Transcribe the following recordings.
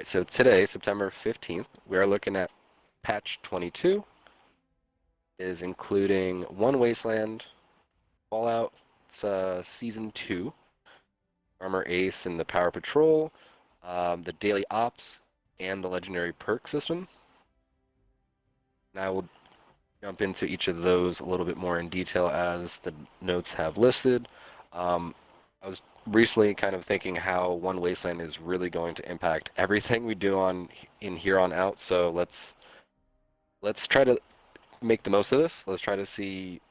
Alright, so today, September 15th, we are looking at patch 22. It is including One Wasteland, Fallout, Season 2, Armor Ace and the Power Patrol, the Daily Ops, and the Legendary Perk system. And I will jump into each of those a little bit more in detail as the notes have listed. I was recently kind of thinking how One Wasteland is really going to impact everything we do in here on out. So let's try to make the most of this. Let's try to see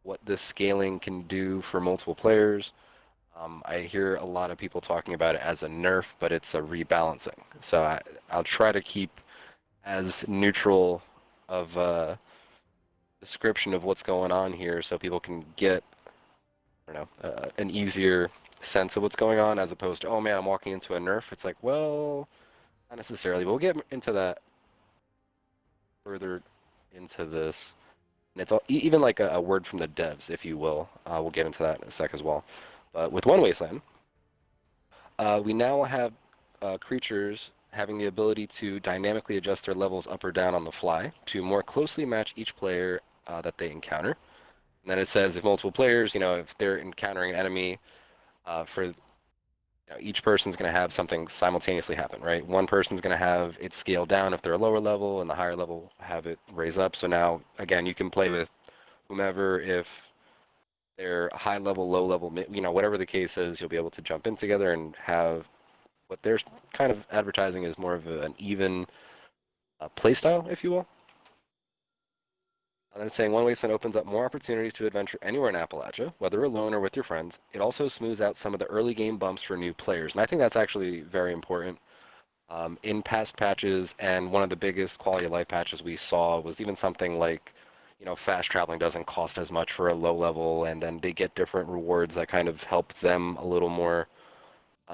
what this scaling can do for multiple players. I hear a lot of people talking about it as a nerf, but it's a rebalancing. So I'll try to keep as neutral of a description of what's going on here so people can get, I don't know, an easier sense of what's going on as opposed to, oh man, I'm walking into a nerf. It's like, well, not necessarily. But we'll get into that further into this. And it's all, even like a word from the devs, if you will. We'll get into that in a sec as well. But with One Wasteland, we now have creatures having the ability to dynamically adjust their levels up or down on the fly to more closely match each player that they encounter. And then it says if multiple players, if they're encountering an enemy, for each person's going to have something simultaneously happen, right? One person's going to have it scale down if they're a lower level, and the higher level have it raise up. So now, again, you can play with whomever if they're high level, low level, whatever the case is, you'll be able to jump in together and have what they're kind of advertising as more of an even play style, if you will. And then it's saying One Wasteland opens up more opportunities to adventure anywhere in Appalachia, whether alone or with your friends. It also smooths out some of the early game bumps for new players. And I think that's actually very important. In past patches, and one of the biggest quality of life patches we saw was even something like, fast traveling doesn't cost as much for a low level, and then they get different rewards that kind of help them a little more.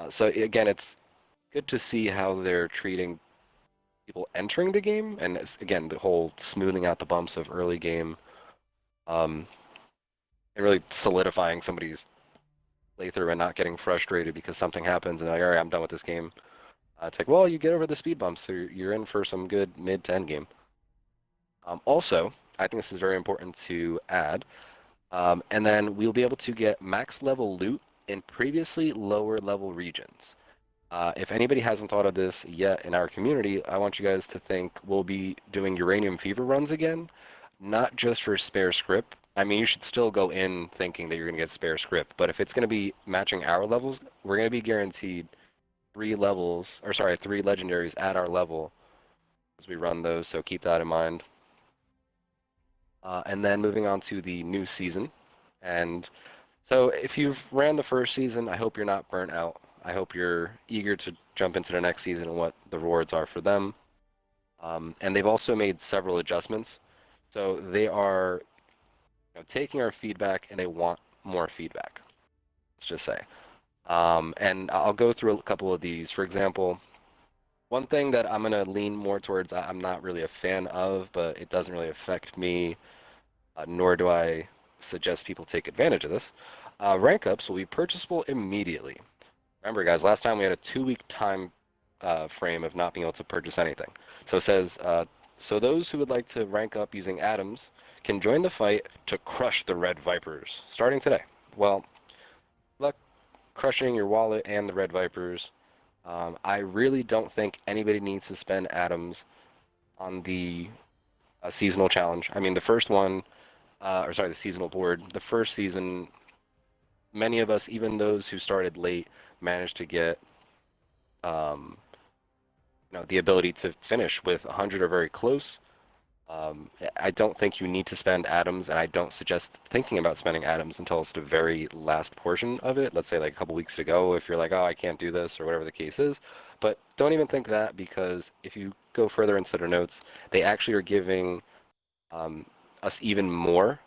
So again, it's good to see how they're treating people entering the game, and again, the whole smoothing out the bumps of early game, and really solidifying somebody's playthrough and not getting frustrated because something happens and they're like, all right, I'm done with this game. It's like, well, you get over the speed bumps, so you're in for some good mid to end game. Also, I think this is very important to add, and then we'll be able to get max level loot in previously lower level regions. If anybody hasn't thought of this yet in our community, I want you guys to think we'll be doing Uranium Fever runs again, not just for spare script. I mean, you should still go in thinking that you're going to get spare script, but if it's going to be matching our levels, we're going to be guaranteed three legendaries at our level as we run those, so keep that in mind. And then moving on to the new season. And so if you've ran the first season, I hope you're not burnt out. I hope you're eager to jump into the next season and what the rewards are for them. And they've also made several adjustments. So they are taking our feedback and they want more feedback, let's just say. And I'll go through a couple of these. For example, one thing that I'm going to lean more towards, I'm not really a fan of, but it doesn't really affect me, nor do I suggest people take advantage of this. Rank ups will be purchasable immediately. Remember, guys, last time we had a 2-week time frame of not being able to purchase anything. So it says, so those who would like to rank up using atoms can join the fight to crush the Red Vipers, starting today. Well, luck crushing your wallet and the Red Vipers. I really don't think anybody needs to spend atoms on the seasonal challenge. I mean, the first one, the seasonal board, the first season, many of us, even those who started late, managed to get the ability to finish with 100 or very close. I don't think you need to spend atoms, and I don't suggest thinking about spending atoms until it's the very last portion of it. Let's say like a couple weeks to go, if you're like, oh, I can't do this, or whatever the case is. But don't even think that, because if you go further into their notes, they actually are giving us even more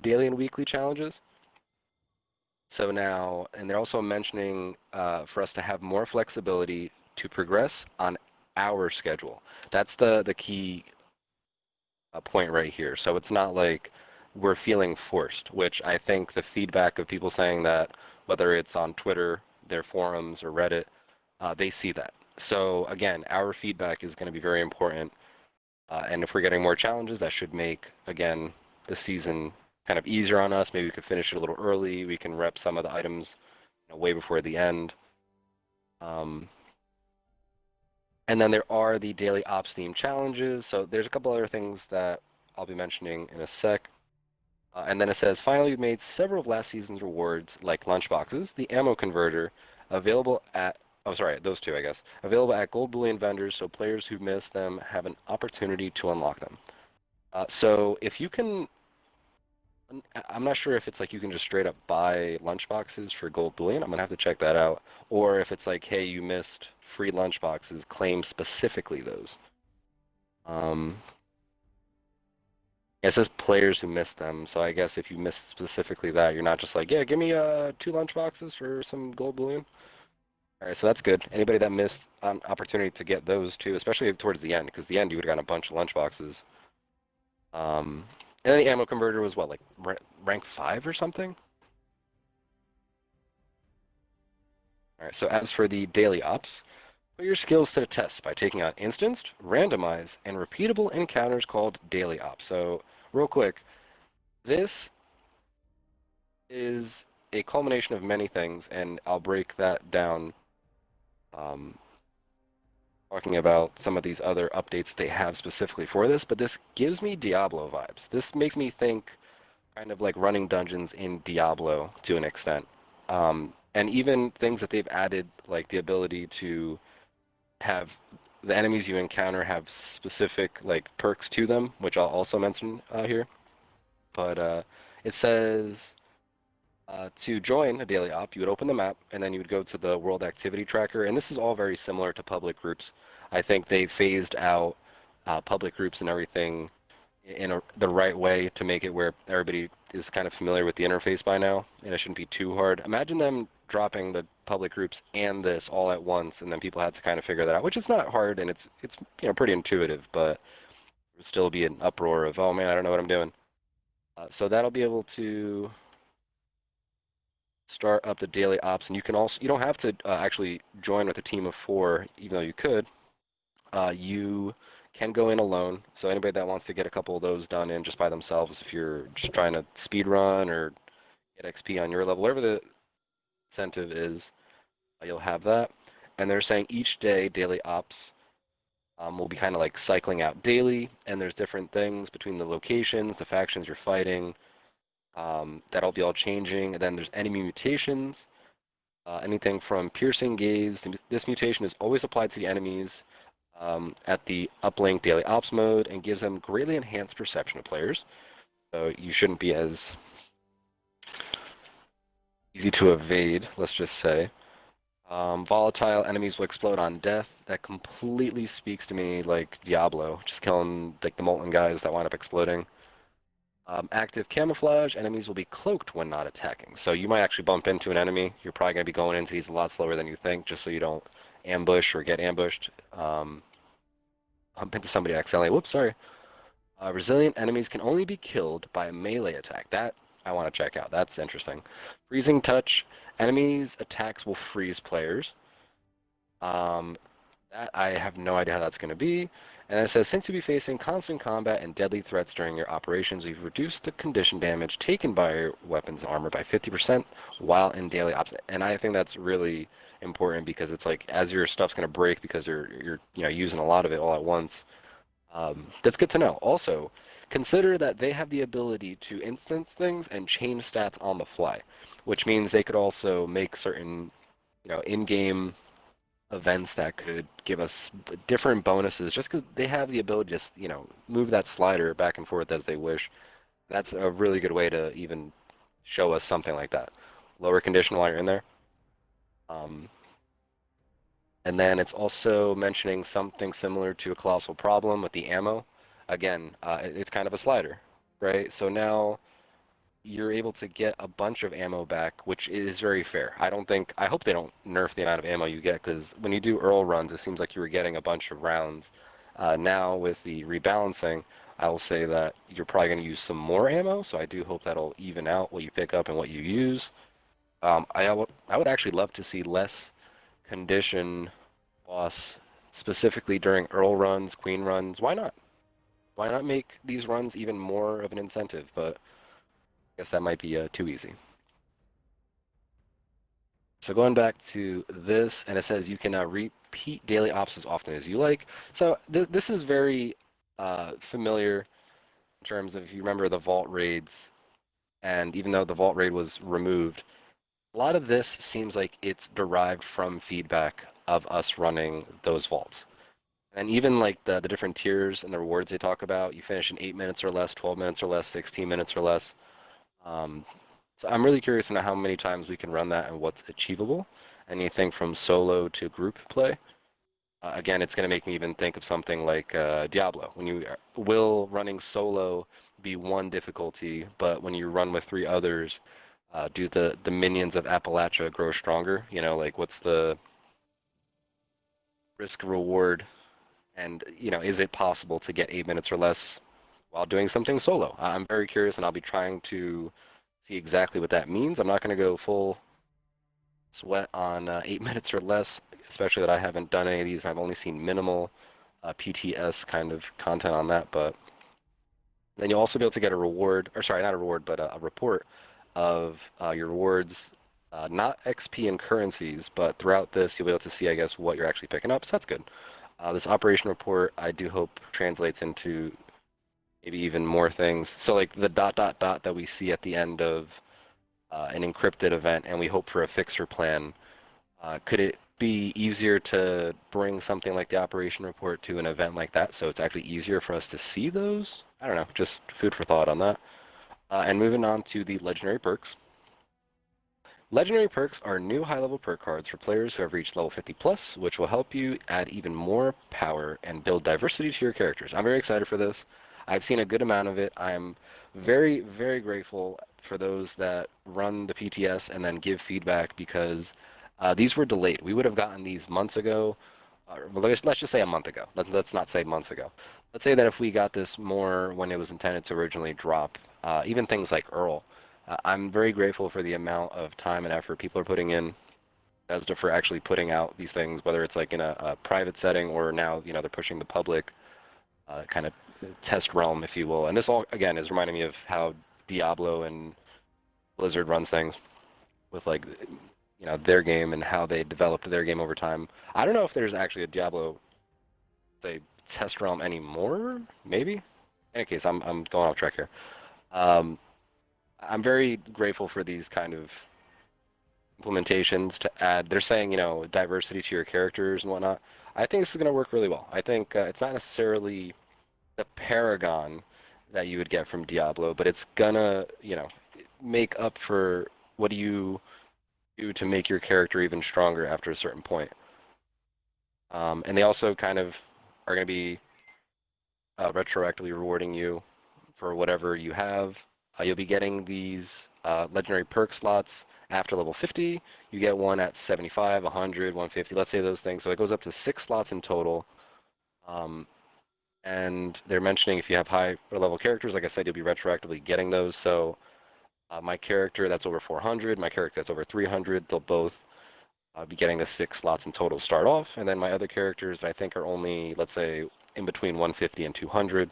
daily and weekly challenges. So now, and they're also mentioning for us to have more flexibility to progress on our schedule. That's the key point right here. So it's not like we're feeling forced, which I think the feedback of people saying that, whether it's on Twitter, their forums, or Reddit, they see that. So again, our feedback is going to be very important. And if we're getting more challenges, that should make, again, the season kind of easier on us. Maybe we could finish it a little early. We can rep some of the items, way before the end. Um, and then there are the daily ops theme challenges. So there's a couple other things that I'll be mentioning in a sec. And then it says, finally, we've made several of last season's rewards, like lunchboxes, the ammo converter, available at, oh, sorry, those two, I guess, available at gold bullion vendors so players who miss them have an opportunity to unlock them. So if you can, I'm not sure if it's like you can just straight up buy lunchboxes for gold bullion. I'm gonna have to check that out. Or if it's like, hey, you missed free lunchboxes, claim specifically those. Um, It says players who missed them, so I guess if you missed specifically that, you're not just like, yeah, give me two lunchboxes for some gold bullion. All right, so that's good. Anybody that missed an opportunity to get those too, especially towards the end, because the end you would have gotten a bunch of lunchboxes. Um, and then the ammo converter was what, like rank 5 or something? All right, so as for the daily ops, put your skills to the test by taking on instanced, randomized, and repeatable encounters called daily ops. So, real quick, this is a culmination of many things, and I'll break that down, um, talking about some of these other updates that they have specifically for this. But this gives me Diablo vibes. This makes me think kind of like running dungeons in Diablo to an extent. And even things that they've added, like the ability to have the enemies you encounter have specific like perks to them, which I'll also mention here. But it says to join a daily op, you would open the map and then you would go to the world activity tracker. And this is all very similar to public groups. I think they phased out public groups and everything in the right way to make it where everybody is kind of familiar with the interface by now, and it shouldn't be too hard. Imagine them dropping the public groups and this all at once, and then people had to kind of figure that out, which is not hard and it's pretty intuitive, but it would still be an uproar of, oh man, I don't know what I'm doing. So that'll be able to start up the daily ops, and you don't have to actually join with a team of 4, even though you could. You can go in alone. So anybody that wants to get a couple of those done in just by themselves, if you're just trying to speed run or get XP on your level, whatever the incentive is, you'll have that. And they're saying each day daily ops will be kind of like cycling out daily, and there's different things between the locations, the factions you're fighting. That'll be all changing. And then there's enemy mutations. Anything from piercing gaze. This mutation is always applied to the enemies at the Uplink Daily Ops mode and gives them greatly enhanced perception of players. So you shouldn't be as easy to evade, let's just say. Volatile enemies will explode on death. That completely speaks to me like Diablo, just killing like the molten guys that wind up exploding. Active camouflage, enemies will be cloaked when not attacking. So you might actually bump into an enemy. You're probably going to be going into these a lot slower than you think, just so you don't ambush or get ambushed. Bump into somebody accidentally. Whoops, sorry. Resilient enemies can only be killed by a melee attack. That I want to check out. That's interesting. Freezing touch. Enemies' attacks will freeze players. That I have no idea how that's going to be. And it says, since you'll be facing constant combat and deadly threats during your operations, we've reduced the condition damage taken by your weapons and armor by 50% while in daily ops. And I think that's really important because it's like as your stuff's going to break because you're using a lot of it all at once. That's good to know. Also, consider that they have the ability to instance things and change stats on the fly, which means they could also make certain, in-game events that could give us different bonuses just because they have the ability to just, move that slider back and forth as they wish. That's a really good way to even show us something like that. Lower condition while you're in there. And then it's also mentioning something similar to a colossal problem with the ammo. Again, it's kind of a slider, right? So now you're able to get a bunch of ammo back, which is very fair. I hope they don't nerf the amount of ammo you get, because when you do Earl runs, it seems like you were getting a bunch of rounds. Now with the rebalancing, I will say that you're probably going to use some more ammo, so I do hope that'll even out what you pick up and what you use. I would actually love to see less condition boss specifically during Earl runs, Queen runs. Why not? Why not make these runs even more of an incentive? But I guess that might be too easy. So going back to this, and it says you can repeat daily ops as often as you like. So this is very familiar in terms of if you remember the vault raids, and even though the vault raid was removed, a lot of this seems like it's derived from feedback of us running those vaults. And even like the different tiers and the rewards they talk about, you finish in 8 minutes or less, 12 minutes or less, 16 minutes or less. Um, so I'm really curious to know how many times we can run that and what's achievable. Anything from solo to group play. Again, it's going to make me even think of something like Diablo. When you will running solo be one difficulty, but when you run with three others, do the minions of Appalachia grow stronger? You know, like what's the risk reward, and is it possible to get 8 minutes or less while doing something solo? I'm very curious, and I'll be trying to see exactly what that means. I'm not going to go full sweat on 8 minutes or less, especially that I haven't done any of these. I've only seen minimal PTS kind of content on that, but then you'll also be able to get a reward, or sorry, not a reward, but a report of your rewards, not XP and currencies, but throughout this you'll be able to see, I guess, what you're actually picking up, so that's good. This operation report, I do hope translates into maybe even more things. So like the dot dot dot that we see at the end of an encrypted event, and we hope for a fixer plan. Could it be easier to bring something like the operation report to an event like that so it's actually easier for us to see those? I don't know, just food for thought on that. And moving on to the legendary perks. Legendary perks are new high-level perk cards for players who have reached level 50 plus, which will help you add even more power and build diversity to your characters. I'm very excited for this. I've seen a good amount of it. I'm very, very grateful for those that run the PTS and then give feedback because these were delayed. We would have gotten these months ago. Well, let's just say a month ago. Let's not say months ago. Let's say that if we got this more when it was intended to originally drop, even things like Earl. I'm very grateful for the amount of time and effort people are putting in as to for actually putting out these things, whether it's like in a private setting or now, they're pushing the public kind of test realm, if you will. And this all, again, is reminding me of how Diablo and Blizzard runs things with like, their game and how they developed their game over time. I don't know if there's actually a Diablo, say, test realm anymore, maybe? In any case, I'm going off track here. Um, I'm very grateful for these kind of implementations to add. They're saying, diversity to your characters and whatnot. I think this is going to work really well. I think it's not necessarily the paragon that you would get from Diablo, but it's gonna, make up for what do you do to make your character even stronger after a certain point. And they also kind of are going to be retroactively rewarding you for whatever you have. You'll be getting these legendary perk slots after level 50. You get one at 75, 100, 150, let's say those things. So it goes up to 6 slots in total. And they're mentioning if you have high level characters, like I said, you'll be retroactively getting those. So my character that's over 400, my character that's over 300, they'll both be getting the 6 slots in total start off. And then my other characters that I think are only, let's say, in between 150 and 200,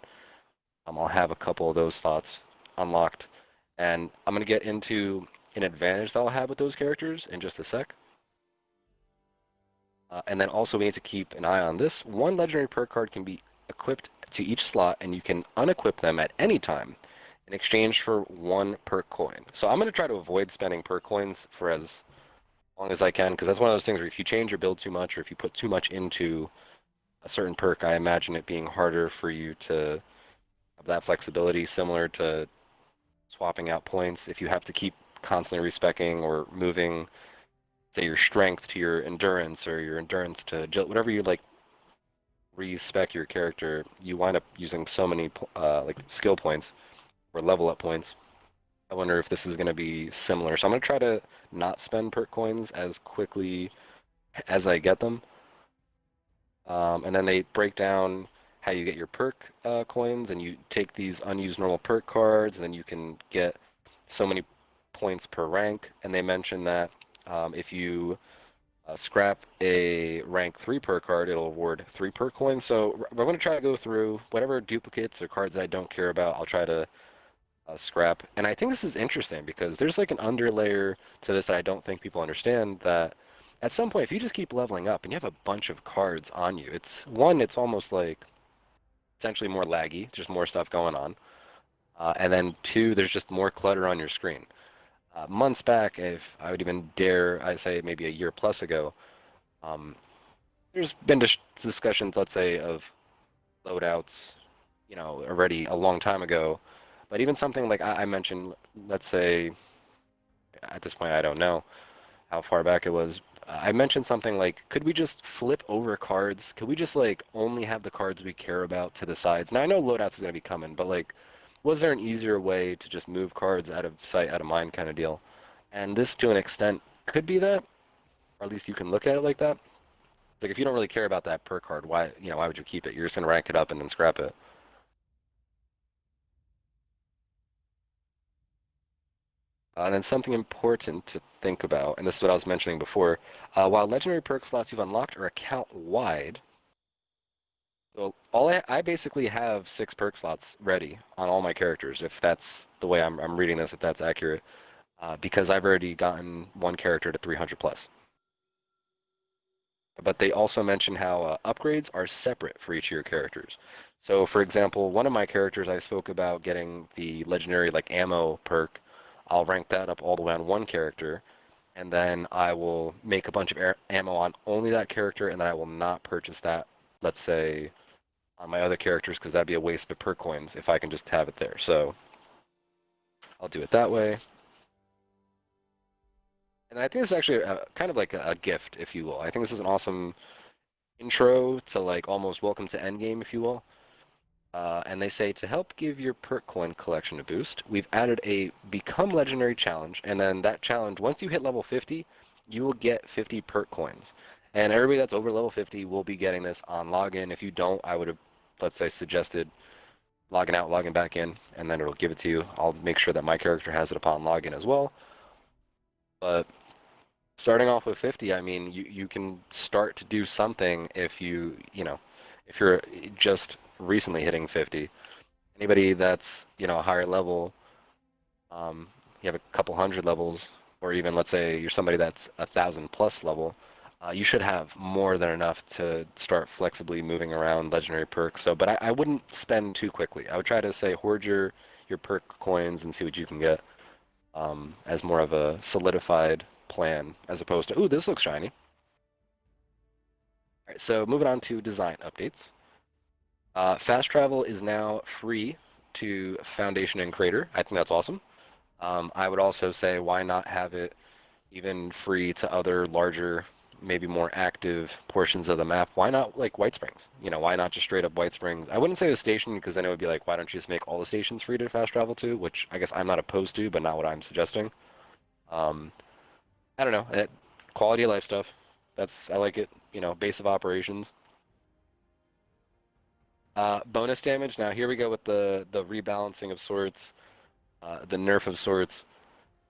I'll have a couple of those slots unlocked. And I'm going to get into an advantage that I'll have with those characters in just a sec. And then also we need to keep an eye on this. One legendary perk card can be equipped to each slot, and you can unequip them at any time in exchange for 1 perk coin. So I'm going to try to avoid spending perk coins for as long as I can, because that's one of those things where if you change your build too much or if you put too much into a certain perk, I imagine it being harder for you to have that flexibility, similar to swapping out points. If you have to keep constantly respecing or moving, say, your strength to your endurance or your endurance to agility, whatever you like respec your character, you wind up using so many like skill points or level up points. I wonder if this is going to be similar. So I'm going to try to not spend perk coins as quickly as I get them. And then they break down how you get your perk coins, and you take these unused normal perk cards, and then you can get so many points per rank. And they mention that if you Scrap a rank 3 perk card, it'll award 3 perk coins. So we're going to try to go through whatever duplicates or cards that I don't care about, I'll try to scrap. And I think this is interesting because there's like an underlayer to this that I don't think people understand, that at some point, if you just keep leveling up and you have a bunch of cards on you, it's almost like essentially more laggy, just more stuff going on. And then two, there's just more clutter on your screen. Months back, if I would even dare, I say maybe a year plus ago, um, there's been discussions, let's say, of loadouts, already a long time ago. But even something like I mentioned, let's say, at this point, I don't know how far back it was. I mentioned something like, could we just flip over cards? Could we just like only have the cards we care about to the sides? Now I know loadouts is going to be coming, but like, was there an easier way to just move cards out of sight, out of mind kind of deal? And this, to an extent, could be that, or at least you can look at it like that. It's like if you don't really care about that per card, why would you keep it? You're just going to rank it up and then scrap it. And then something important to think about, and this is what I was mentioning before, while legendary perk slots you've unlocked are account wide, so I basically have 6 perk slots ready on all my characters, if that's the way I'm reading this, if that's accurate, because I've already gotten one character to 300 plus. But they also mention how upgrades are separate for each of your characters. So, for example, one of my characters I spoke about getting the legendary like ammo perk. I'll rank that up all the way on one character, and then I will make a bunch of ammo on only that character, and then I will not purchase that, let's say, on my other characters, because that'd be a waste of perk coins if I can just have it there. So I'll do it that way. And I think it's actually kind of like a gift, if you will. I think this is an awesome intro to like almost welcome to endgame, if you will. And they say to help give your perk coin collection a boost, we've added a become legendary challenge, and then that challenge, once you hit level 50, you will get 50 perk coins. And everybody that's over level 50 will be getting this on login. If you don't, I would have, let's say, suggested logging out, logging back in, and then it'll give it to you. I'll make sure that my character has it upon login as well. But starting off with 50, I mean, you can start to do something if you're just recently hitting 50. Anybody that's, a higher level, you have a couple hundred levels, or even let's say you're somebody that's 1,000 plus level, you should have more than enough to start flexibly moving around legendary perks. So, but I wouldn't spend too quickly. I would try to say hoard your perk coins and see what you can get, as more of a solidified plan, as opposed to, ooh, this looks shiny. All right, so moving on to design updates. Fast travel is now free to Foundation and Crater. I think that's awesome. I would also say why not have it even free to other larger, maybe more active portions of the map? Why not like White Springs? Why not just straight up White Springs? I wouldn't say the station because then it would be like, why don't you just make all the stations free to fast travel to? Which I guess I'm not opposed to, but not what I'm suggesting. Um, I don't know. Quality of life stuff. I like it. Base of operations. Bonus damage. Now here we go with the rebalancing of sorts, the nerf of sorts.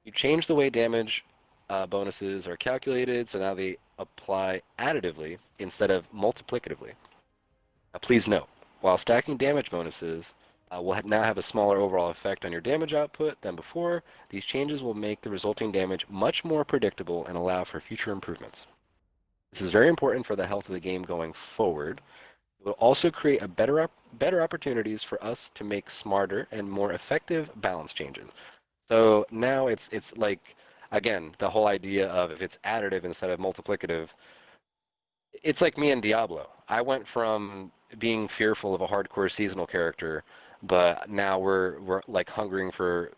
You change the way damage bonuses are calculated, so now they apply additively instead of multiplicatively. Please note, while stacking damage bonuses will now have a smaller overall effect on your damage output than before, these changes will make the resulting damage much more predictable and allow for future improvements. This is very important for the health of the game going forward. It will also create better opportunities for us to make smarter and more effective balance changes. So now it's like, again, the whole idea of if it's additive instead of multiplicative, it's like me and Diablo. I went from being fearful of a hardcore seasonal character, but now we're like hungering for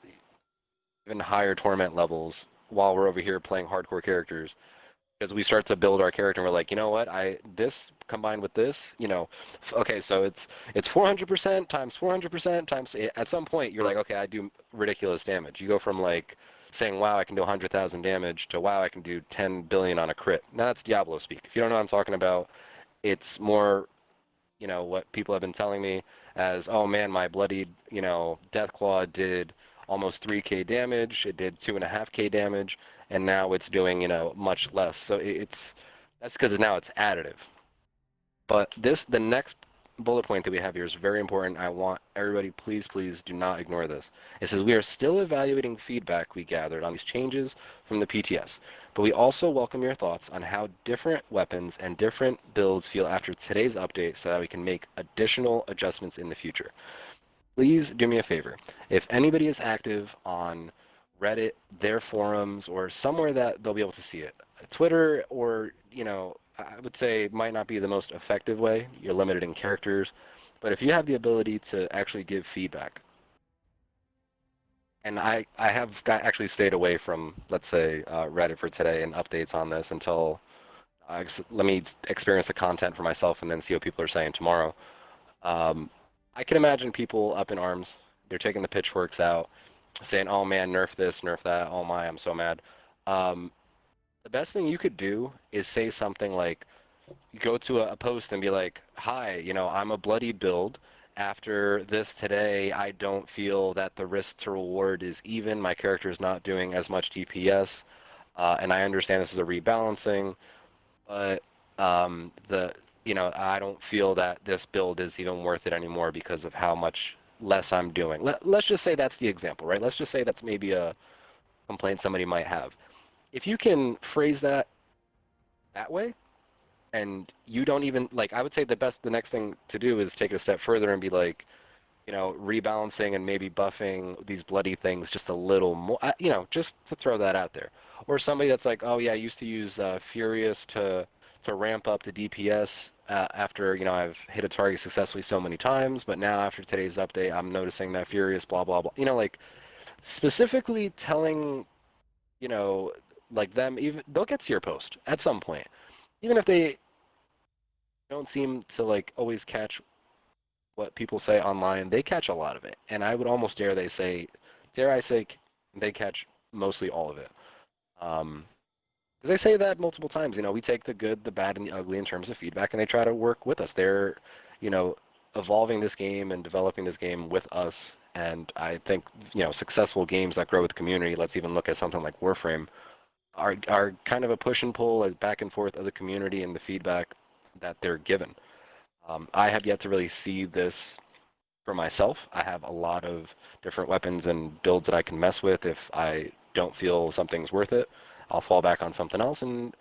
even higher torment levels while we're over here playing hardcore characters, because we start to build our character and we're like, you know what, this combined with this, okay, so it's 400% times 400% times, at some point you're like, okay, I do ridiculous damage. You go from like saying, wow, I can do 100,000 damage to, wow, I can do 10 billion on a crit. Now that's Diablo speak. If you don't know what I'm talking about, it's more, what people have been telling me as, oh man, my bloodied, Deathclaw did almost 3k damage, it did 2.5k damage, and now it's doing, much less. So it's That's because now it's additive. But the next bullet point that we have here is very important. I want everybody, please, please do not ignore this. It says we are still evaluating feedback we gathered on these changes from the PTS, but we also welcome your thoughts on how different weapons and different builds feel after today's update so that we can make additional adjustments in the future. Please do me a favor. If anybody is active on Reddit, their forums, or somewhere that they'll be able to see it, Twitter, or, I would say might not be the most effective way. You're limited in characters. But if you have the ability to actually give feedback, and I have actually stayed away from, let's say, Reddit for today and updates on this until let me experience the content for myself and then see what people are saying tomorrow. Um, I can imagine people up in arms. They're taking the pitchforks out, saying, "Oh man, nerf this, nerf that. Oh my, I'm so mad." Um, the best thing you could do is say something like, you go to a post and be like, "Hi, I'm a bloody build. After this today, I don't feel that the risk to reward is even. My character is not doing as much DPS, and I understand this is a rebalancing, but I don't feel that this build is even worth it anymore because of how much less I'm doing." Let's just say that's the example, right? Let's just say that's maybe a complaint somebody might have. If you can phrase that way, and you don't even like, I would say the next thing to do is take it a step further and be like, rebalancing and maybe buffing these bloody things just a little more, just to throw that out there. Or somebody that's like, "Oh yeah, I used to use Furious to ramp up the DPS after, I've hit a target successfully so many times, but now after today's update, I'm noticing that Furious blah blah blah." Like specifically telling, you know, like them, even they'll get to your post at some point, even if they don't seem to like always catch what people say online. They catch a lot of it, and I would almost dare I say, they catch mostly all of it. Um, because they say that multiple times. We take the good, the bad, and the ugly in terms of feedback, and they try to work with us. They're, you know, evolving this game and developing this game with us. And I think, successful games that grow with the community, let's even look at something like Warframe, are kind of a push and pull, like back and forth of the community and the feedback that they're given. I have yet to really see this for myself. I have a lot of different weapons and builds that I can mess with. If I don't feel something's worth it, I'll fall back on something else. And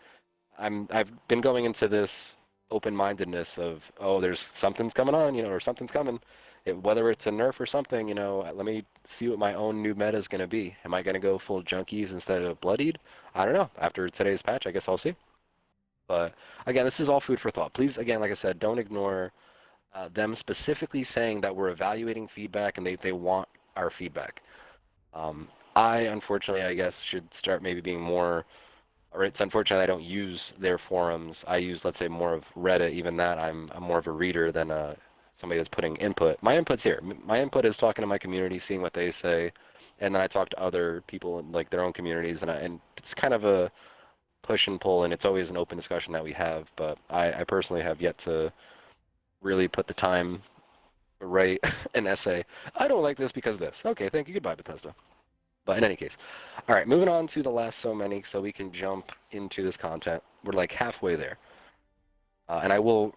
I've been going into this open-mindedness of, oh, there's something's coming on, or something's coming. Whether it's a nerf or something, let me see what my own new meta is going to be. Am I going to go full junkies instead of bloodied? I don't know. After today's patch, I guess I'll see. But again, this is all food for thought. Please, again, like I said, don't ignore them specifically saying that we're evaluating feedback and they want our feedback. I, unfortunately, I guess, should start maybe being more, or it's unfortunate I don't use their forums. I use, let's say, more of Reddit. Even that, I'm more of a reader than somebody that's putting input. My input's here. My input is talking to my community, seeing what they say, and then I talk to other people in like their own communities, and it's kind of a push and pull, and it's always an open discussion that we have. But I personally have yet to really put the time to write an essay. I don't like this because this. Okay, thank you. Goodbye, Bethesda. But in any case, all right, moving on to the last so many so we can jump into this content. We're like halfway there. And I will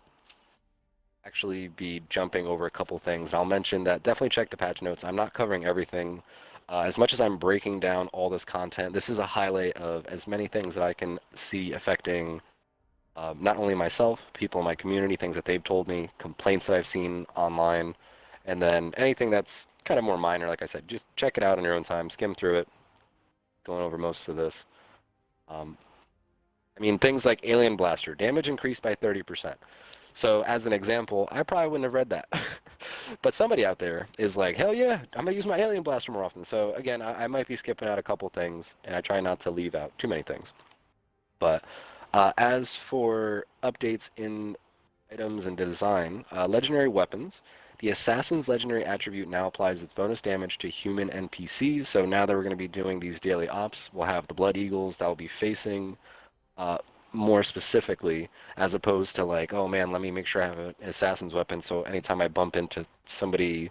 actually be jumping over a couple things. And I'll mention that definitely check the patch notes. I'm not covering everything. As much as I'm breaking down all this content, this is a highlight of as many things that I can see affecting not only myself, people in my community, things that they've told me, complaints that I've seen online, and then anything that's kind of more minor. Like I said, just check it out on your own time, skim through it, going over most of this. Um, I mean, things like Alien Blaster, damage increased by 30%. So as an example, I probably wouldn't have read that. But somebody out there is like, hell yeah, I'm going to use my Alien Blaster more often. So again, I might be skipping out a couple things, and I try not to leave out too many things. But as for updates in items and design, legendary weapons, the Assassin's legendary attribute now applies its bonus damage to human NPCs. So now that we're going to be doing these daily ops, we'll have the Blood Eagles that will be facing uh, more specifically, as opposed to like, oh man, let me make sure I have an assassin's weapon. So anytime I bump into somebody,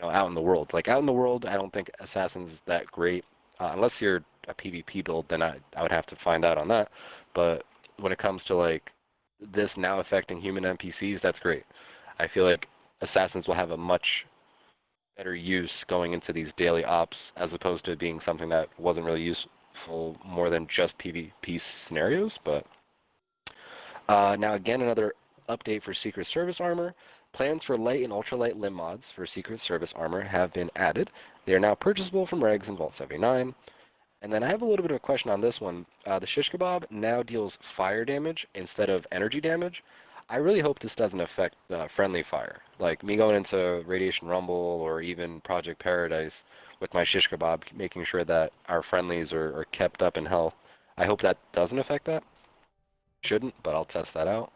out in the world, like out in the world, I don't think assassin's that great, unless you're a PvP build. Then I would have to find out on that. But when it comes to like this now affecting human NPCs, that's great. I feel like assassins will have a much better use going into these daily ops as opposed to being something that wasn't really useful more than just PvP scenarios. But now again, another update for Secret Service armor. Plans for light and ultralight limb mods for Secret Service armor have been added. They are now purchasable from Regs and Vault 79. And then I have a little bit of a question on this one. The Shish Kebab now deals fire damage instead of energy damage. I really hope this doesn't affect friendly fire. Like me going into Radiation Rumble or even Project Paradise with my Shish Kebab, making sure that our friendlies are kept up in health. I hope that doesn't affect that. Shouldn't, but I'll test that out.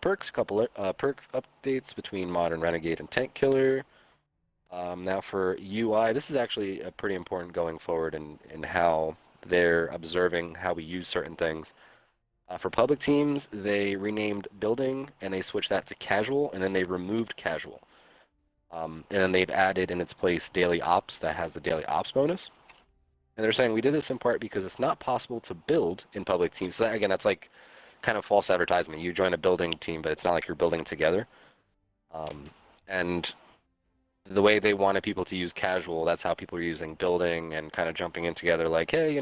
Perks updates between Modern Renegade and Tank Killer. Now for UI, this is actually pretty important going forward in how they're observing how we use certain things. For public teams, they renamed building and they switched that to casual, and then they removed casual. And then they've added in its place daily ops that has the daily ops bonus. And they're saying we did this in part because it's not possible to build in public teams. So that, again, that's like kind of false advertisement. You join a building team, but it's not like you're building together. And the way they wanted people to use casual, that's how people are using building and kind of jumping in together. Like, hey,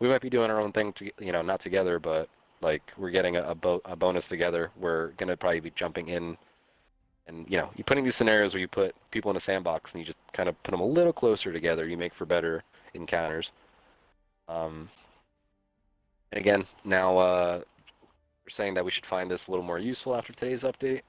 we might be doing our own thing, not together, but like we're getting a bonus together. We're gonna probably be jumping in, and you're putting these scenarios where you put people in a sandbox and you just kind of put them a little closer together. You make for better encounters. And again, now they're saying that we should find this a little more useful after today's update.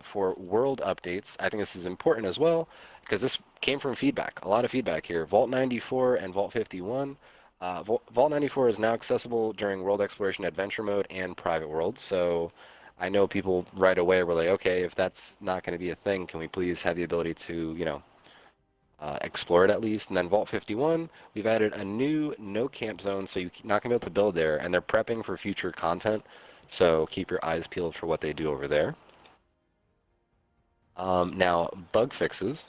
For world updates, I think this is important as well because this came from feedback, a lot of feedback here. Vault 94 and Vault 51. Vault 94 is now accessible during World Exploration Adventure Mode and Private World, so I know people right away were like, okay, if that's not going to be a thing, can we please have the ability to, explore it at least? And then Vault 51, we've added a new no camp zone, so you're not going to be able to build there, and they're prepping for future content, so keep your eyes peeled for what they do over there. Now, bug fixes.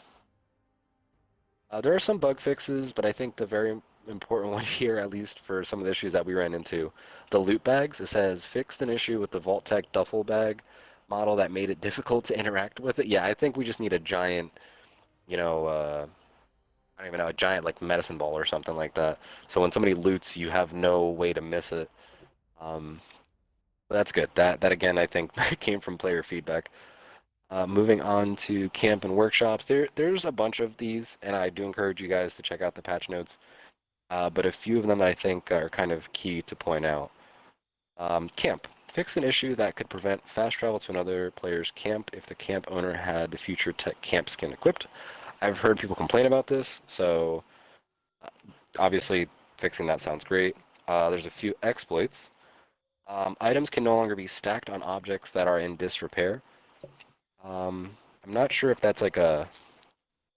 There are some bug fixes, but I think the very important one here, at least for some of the issues that we ran into, the loot bags. It says, fixed an issue with the Vault Tech duffel bag model that made it difficult to interact with it. Yeah, I think we just need a giant, I don't even know, a giant like medicine ball or something like that. So when somebody loots, you have no way to miss it. But that's good. That again, I think came from player feedback. Moving on to camp and workshops, there's a bunch of these, and I do encourage you guys to check out the patch notes. But a few of them that I think are kind of key to point out. Camp. Fixed an issue that could prevent fast travel to another player's camp if the camp owner had the future tech camp skin equipped. I've heard people complain about this, so obviously fixing that sounds great. There's a few exploits. Items can no longer be stacked on objects that are in disrepair. I'm not sure if that's like a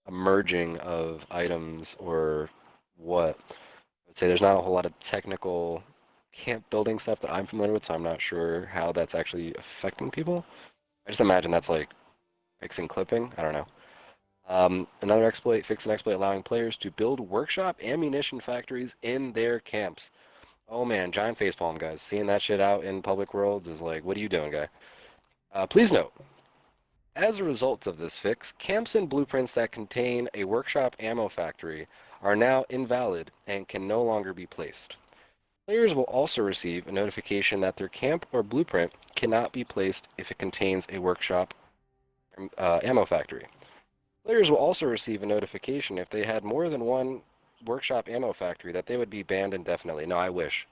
merging of items or what. I would say there's not a whole lot of technical camp building stuff that I'm familiar with, so I'm not sure how that's actually affecting people. I just imagine that's like fixing clipping. I don't know. Another exploit, fix an exploit allowing players to build workshop ammunition factories in their camps. Oh man, giant facepalm, guys. Seeing that shit out in public worlds is like, what are you doing, guy? Please note, as a result of this fix, camps and blueprints that contain a workshop ammo factory are now invalid and can no longer be placed. Players will also receive a notification that their camp or blueprint cannot be placed if it contains a workshop ammo factory. Players will also receive a notification if they had more than one workshop ammo factory that they would be banned indefinitely. No, I wish.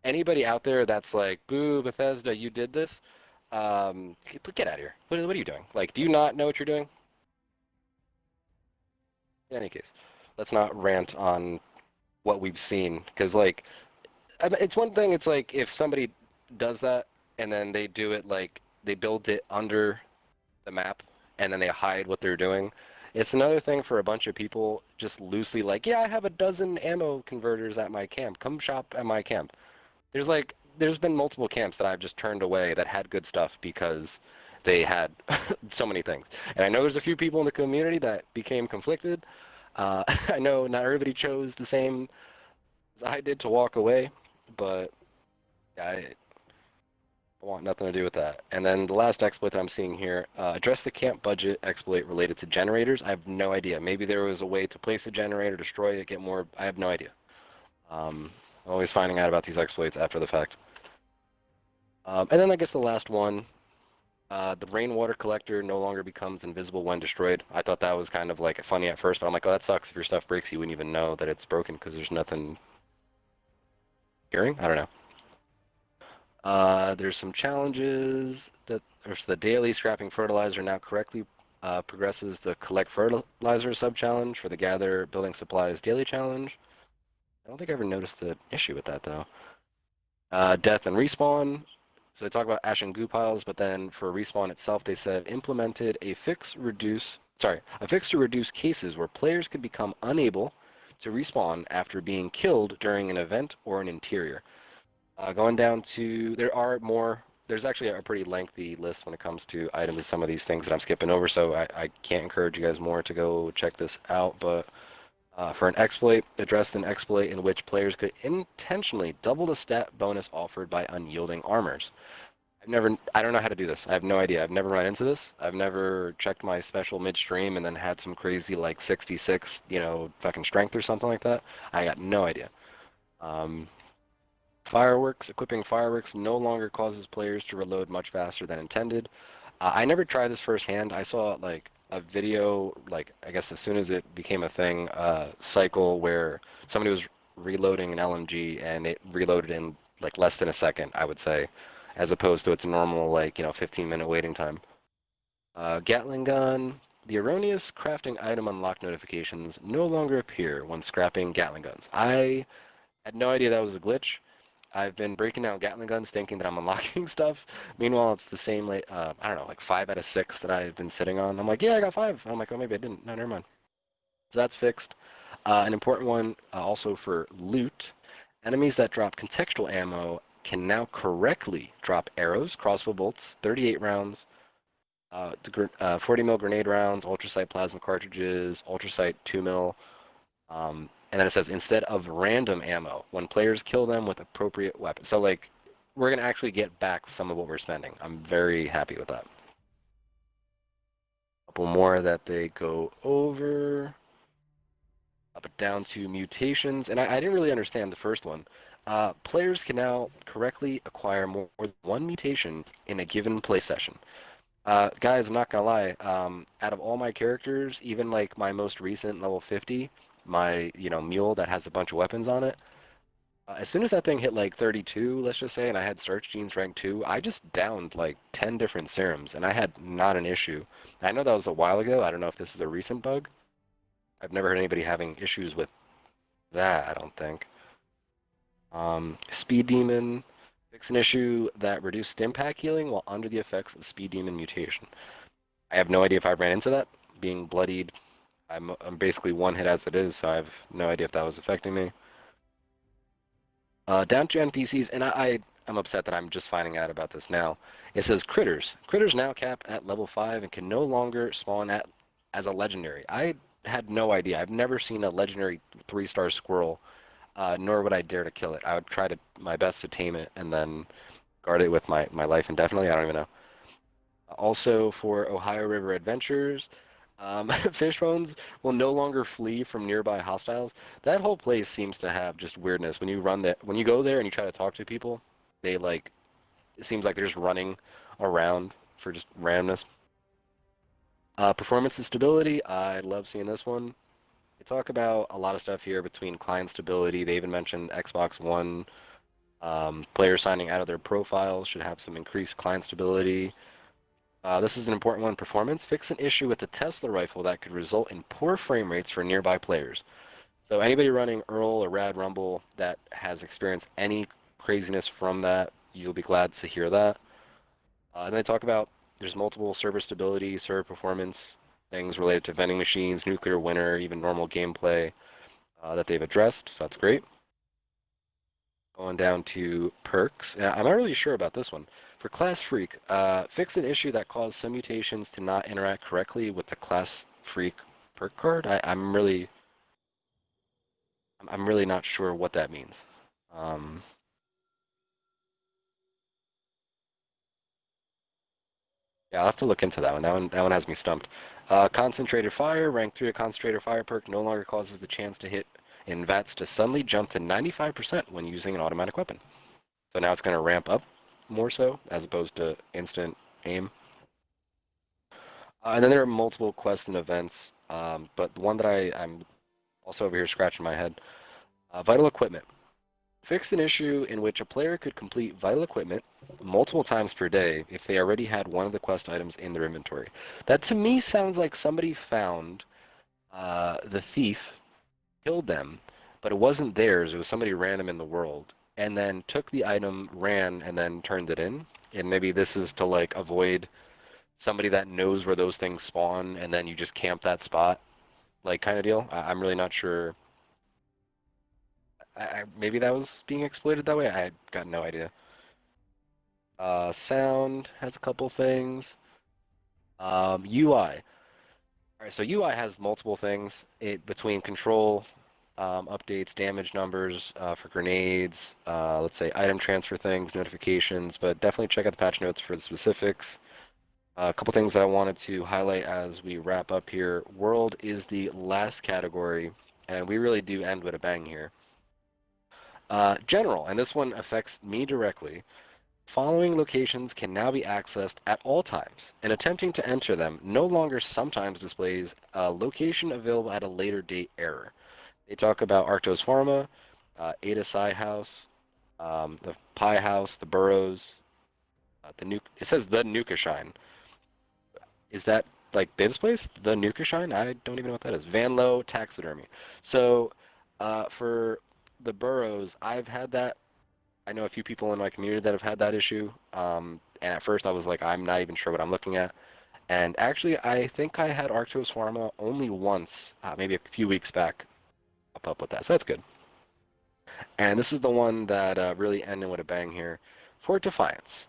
Anybody out there that's like, boo, Bethesda, you did this? Get out of here. What are you doing? Like, do you not know what you're doing? In any case, let's not rant on what we've seen, because, like, it's one thing, it's like, if somebody does that, and then they do it, like, they build it under the map, and then they hide what they're doing. It's another thing for a bunch of people just loosely like, yeah, I have a dozen ammo converters at my camp. Come shop at my camp. There's been multiple camps that I've just turned away that had good stuff because they had so many things. And I know there's a few people in the community that became conflicted. I know not everybody chose the same as I did to walk away, but I want nothing to do with that. And then the last exploit that I'm seeing here, address the camp budget exploit related to generators. I have no idea. Maybe there was a way to place a generator, destroy it, get more. I have no idea. I'm always finding out about these exploits after the fact. And then I guess the last one, the rainwater collector no longer becomes invisible when destroyed. I thought that was kind of like funny at first, but I'm like, oh, that sucks. If your stuff breaks, you wouldn't even know that it's broken because there's nothing hearing. I don't know. There's some challenges that there's the daily scrapping fertilizer now correctly progresses the collect fertilizer sub challenge for the gather building supplies daily challenge. I don't think I ever noticed the issue with that though. Death and respawn. So they talk about ash and goo piles, but then for respawn itself, they said implemented a fix to reduce cases where players could become unable to respawn after being killed during an event or an interior. Going down to, there's actually a pretty lengthy list when it comes to items and some of these things that I'm skipping over, so I can't encourage you guys more to go check this out, but for an exploit, addressed an exploit in which players could intentionally double the stat bonus offered by unyielding armors. I don't know how to do this. I have no idea. I've never run into this. I've never checked my special midstream and then had some crazy like 66, fucking strength or something like that. I got no idea. Um, equipping fireworks no longer causes players to reload much faster than intended. I never tried this firsthand. I saw like a video, like I guess as soon as it became a thing, cycle where somebody was reloading an LMG and it reloaded in like less than a second, I would say, as opposed to its normal like 15-minute waiting time. Gatling gun. The erroneous crafting item unlock notifications no longer appear when scrapping Gatling guns. I had no idea that was a glitch. I've been breaking down Gatling guns thinking that I'm unlocking stuff. Meanwhile, it's the same, like, I don't know, like 5 out of 6 that I've been sitting on. I'm like, yeah, I got 5. I'm like, oh, maybe I didn't. No, never mind. So that's fixed. An important one also for loot. Enemies that drop contextual ammo can now correctly drop arrows, crossbow bolts, 38 rounds, 40 mil grenade rounds, ultrasight plasma cartridges, ultrasight 2 mil, and then it says instead of random ammo when players kill them with appropriate weapons. So like we're gonna actually get back some of what we're spending. I'm very happy with that. A couple more that they go over. Up and down to mutations, and I didn't really understand the first one. Players can now correctly acquire more than one mutation in a given play session. Guys, I'm not gonna lie. Out of all my characters, even like my most recent level 50, my mule that has a bunch of weapons on it. As soon as that thing hit like 32, let's just say, and I had Search Genes rank 2, I just downed like 10 different serums, and I had not an issue. I know that was a while ago. I don't know if this is a recent bug. I've never heard anybody having issues with that, I don't think. Speed Demon. Fix an issue that reduced stim pack healing while under the effects of Speed Demon mutation. I have no idea if I ran into that. Being bloodied, I'm basically one hit as it is, so I have no idea if that was affecting me. Down to NPCs, and I'm upset that I'm just finding out about this now. It says critters. Critters now cap at level 5 and can no longer spawn as a legendary. I had no idea. I've never seen a legendary 3-star squirrel, nor would I dare to kill it. I would try my best to tame it and then guard it with my life indefinitely. I don't even know. Also for Ohio River Adventures, fish bones will no longer flee from nearby hostiles. That whole place seems to have just weirdness. When you go there and you try to talk to people, they like, it seems like they're just running around for just randomness. Performance and stability, I love seeing this one. They talk about a lot of stuff here between client stability. They even mentioned Xbox One players signing out of their profiles should have some increased client stability. This is an important one. Performance. Fix an issue with the Tesla rifle that could result in poor frame rates for nearby players. So anybody running Earl or Rad Rumble that has experienced any craziness from that, you'll be glad to hear that. And they talk about there's multiple server stability, server performance, things related to vending machines, nuclear winter, even normal gameplay that they've addressed. So that's great. Going down to perks. I'm not really sure about this one. For Class Freak, fix an issue that caused some mutations to not interact correctly with the Class Freak perk card. I'm really not sure what that means. Yeah, I'll have to look into that one. That one has me stumped. Concentrated fire, rank 3 of concentrated fire perk no longer causes the chance to hit in VATS to suddenly jump to 95% when using an automatic weapon. So now it's going to ramp up more so as opposed to instant aim. And then there are multiple quests and events, but the one that I'm also over here scratching my head. Vital equipment. Fixed an issue in which a player could complete vital equipment multiple times per day if they already had one of the quest items in their inventory. That to me sounds like somebody found the thief, killed them, but it wasn't theirs. It was somebody random in the world, and then took the item, ran, and then turned it in. And maybe this is to like avoid somebody that knows where those things spawn, and then you just camp that spot, like kind of deal. I'm really not sure. Maybe that was being exploited that way. I got no idea. Sound has a couple things. UI. All right, so UI has multiple things between control updates, damage numbers for grenades, let's say item transfer things, notifications, but definitely check out the patch notes for the specifics. A couple things that I wanted to highlight as we wrap up here. World is the last category, and we really do end with a bang here. General, and this one affects me directly. Following locations can now be accessed at all times, and attempting to enter them no longer sometimes displays a location available at a later date error. They talk about Arctos Pharma, Ada Psi House, the Pie House, the Burrows, the Nuke. It says the Nukashine. Is that like Bib's place? The Nukashine? I don't even know what that is. Van Low Taxidermy. So for the Burrows, I've had that. I know a few people in my community that have had that issue. And at first I was like, I'm not even sure what I'm looking at. And actually, I think I had Arctos Pharma only once, maybe a few weeks back, pop up with that. So that's good. And this is the one that really ended with a bang here. Fort Defiance.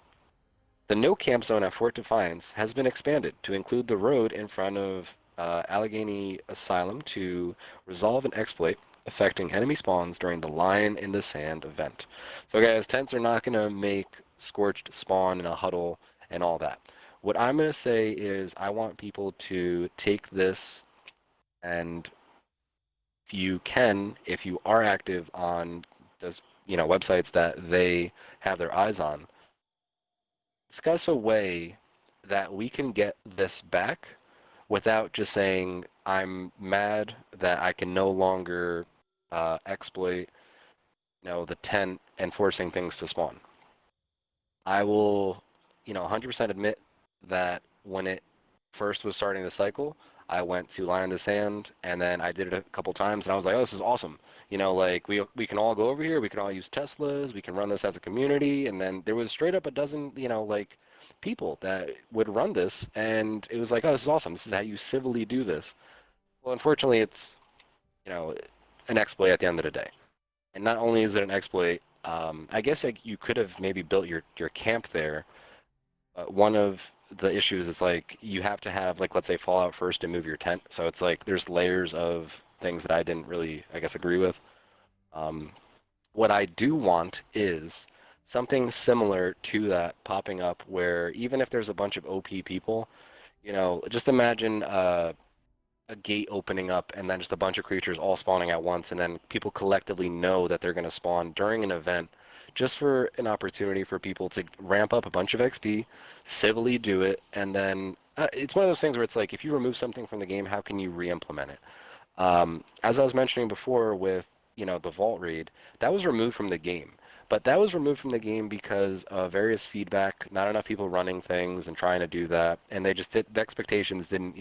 The no camp zone at Fort Defiance has been expanded to include the road in front of Allegheny Asylum to resolve an exploit affecting enemy spawns during the Lion in the Sand event. So guys, tents are not going to make Scorched spawn in a huddle and all that. What I'm going to say is I want people to take this and if you can, if you are active on those, websites that they have their eyes on, discuss a way that we can get this back without just saying, I'm mad that I can no longer exploit, the tent and forcing things to spawn. I will, 100% admit that when it first was starting to cycle, I went to Line in the Sand, and then I did it a couple times, and I was like, oh, this is awesome. Like we can all go over here, we can all use Teslas, we can run this as a community, and then there was straight up a dozen, like people that would run this, and it was like, oh, this is awesome. This is how you civilly do this. Well, unfortunately, it's, you know, an exploit at the end of the day. And not only is it an exploit, I guess like you could have maybe built your camp there. One of the issues is like you have to have like let's say Fallout first and move your tent. So it's like there's layers of things that I didn't really I guess agree with. Um, what I do want is something similar to that popping up where even if there's a bunch of OP people, just imagine a gate opening up and then just a bunch of creatures all spawning at once and then people collectively know that they're going to spawn during an event just for an opportunity for people to ramp up a bunch of XP, civilly do it, and then it's one of those things where it's like if you remove something from the game, how can you re-implement it? As I was mentioning before with, the Vault Raid, that was removed from the game. But that was removed from the game because of various feedback, not enough people running things and trying to do that, and the expectations didn't,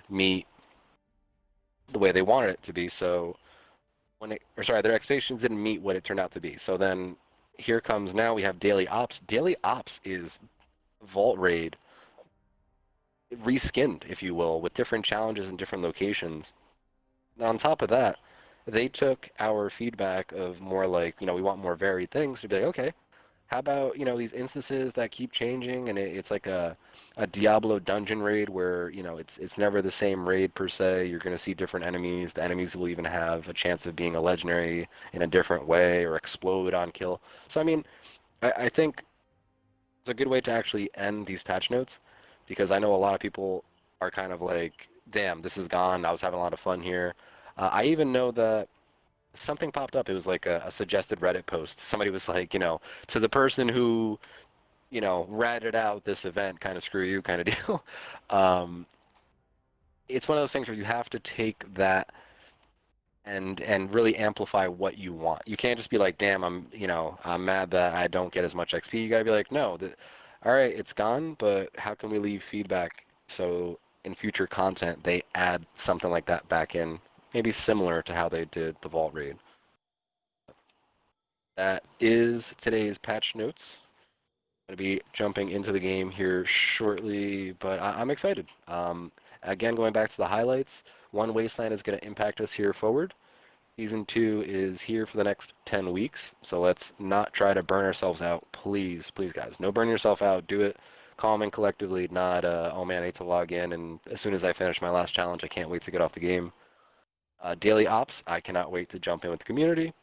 meet the way they wanted it to be. So their expectations didn't meet what it turned out to be. So then here comes now we have Daily Ops. Daily Ops is Vault Raid reskinned, if you will, with different challenges in different locations. And on top of that, they took our feedback of more like, we want more varied things to be like, okay, how about, these instances that keep changing and it's like a Diablo dungeon raid where, it's never the same raid per se. You're going to see different enemies. The enemies will even have a chance of being a legendary in a different way or explode on kill. So, I mean, I think it's a good way to actually end these patch notes because I know a lot of people are kind of like, damn, this is gone. I was having a lot of fun here. I even know that something popped up. It was like a suggested Reddit post. Somebody was like, to the person who, ratted out this event, kind of screw you kind of deal. Um, it's one of those things where you have to take that and really amplify what you want. You can't just be like, damn, I'm mad that I don't get as much XP. You got to be like, no, all right, it's gone, but how can we leave feedback so in future content they add something like that back in, maybe similar to how they did the Vault Raid. That is today's patch notes. Going to be jumping into the game here shortly, but I'm excited. Again, going back to the highlights, One Wasteland is going to impact us here forward. Season 2 is here for the next 10 weeks, so let's not try to burn ourselves out. Please, please, guys. No burn yourself out. Do it calm and collectively, not, oh man, I need to log in, and as soon as I finish my last challenge, I can't wait to get off the game. Daily Ops, I cannot wait to jump in with the community.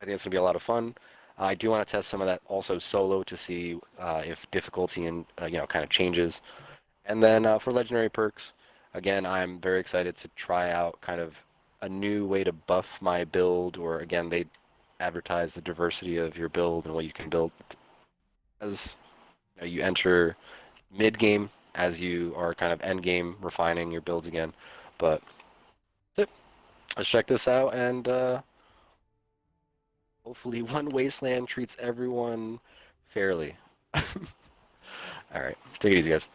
I think it's going to be a lot of fun. I do want to test some of that also solo to see if difficulty and, kind of changes. And then for legendary perks, again, I'm very excited to try out kind of a new way to buff my build, or again, they advertise the diversity of your build and what you can build as you enter mid game, as you are kind of end game refining your builds again. But that's it. Let's check this out, and hopefully One Wasteland treats everyone fairly. All right, take it easy, guys.